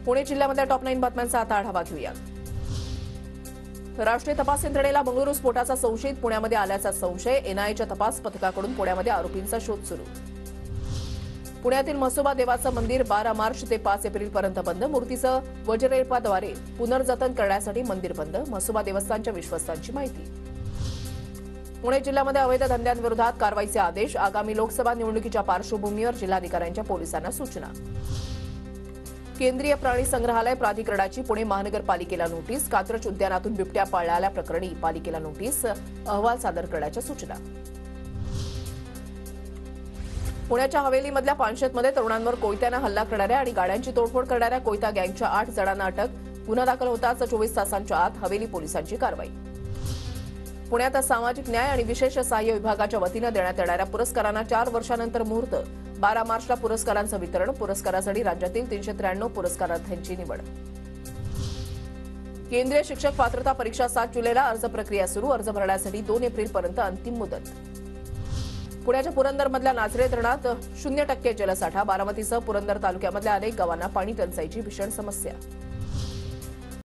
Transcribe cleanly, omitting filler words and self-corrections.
पुणे जिल्ह्यामध्ये टॉप 9 बातम्यांचा आता आढावा घेऊया। राष्ट्रीय तपास यंत्रणेला बंगळुरू स्फोटाचा संशयित पुण्यामध्ये आल्याचा संशय। एनआयएच्या तपास पथकाकडून पुण्यामध्ये आरोपींचा शोध सुरू। पुण्यातील म्हसोबा देवाचं मंदिर 12 मार्च ते 5 एप्रिलपर्यंत बंद। मूर्तीचं वज्रलेपाद्वारे पुनर्जतन करण्यासाठी मंदिर बंद। म्हसोबा देवस्थानच्या विश्वस्तांची माहिती। पुणे जिल्ह्यामध्ये अवैध धंद्यांविरोधात कारवाईचे आदेश। आगामी लोकसभा निवडणुकीच्या पार्श्वभूमीवर जिल्हाधिकाऱ्यांच्या पोलिसांना सूचना। केंद्रीय प्राणी संग्रहालय प्राधिकरणाची पुणे महानगरपालिकेला नोटीस। कात्रज उद्यानातून बिबट्या पाळल्या प्रकरणी पालिकेला नोटीस। अहवाल सादर करण्याच्या सूचना। पुण्याच्या हवेलीमधल्या पानशेतमध्ये तरुणांवर कोयत्यानं हल्ला करणाऱ्या आणि गाड्यांची तोडफोड करणाऱ्या कोयता गँगच्या 8 जणांना अटक। गुन्हा दाखल होताच 24 तासांच्या आत हवेली पोलिसांची कारवाई। पुण्यात सामाजिक न्याय आणि विशेष सहाय्य विभागाच्या वतीनं देण्यात येणाऱ्या पुरस्कारांना 4 वर्षानंतर मुहूर्त। 12 मार्चला पुरस्कारांचं वितरण। पुरस्कारासाठी राज्यातील 393 पुरस्कारार्थ्यांची निवड। केंद्रीय शिक्षक पात्रता परीक्षा 7 जुलैला अर्ज प्रक्रिया सुरू। अर्ज भरण्यासाठी 2 एप्रिलपर्यंत अंतिम मुदत। पुण्याच्या पुरंदरमधल्या नाझरे धरणात 0% जलसाठा। बारामतीसह पुरंदर तालुक्यामधल्या अनेक गावांना पाणी टंचाईची भीषण समस्या।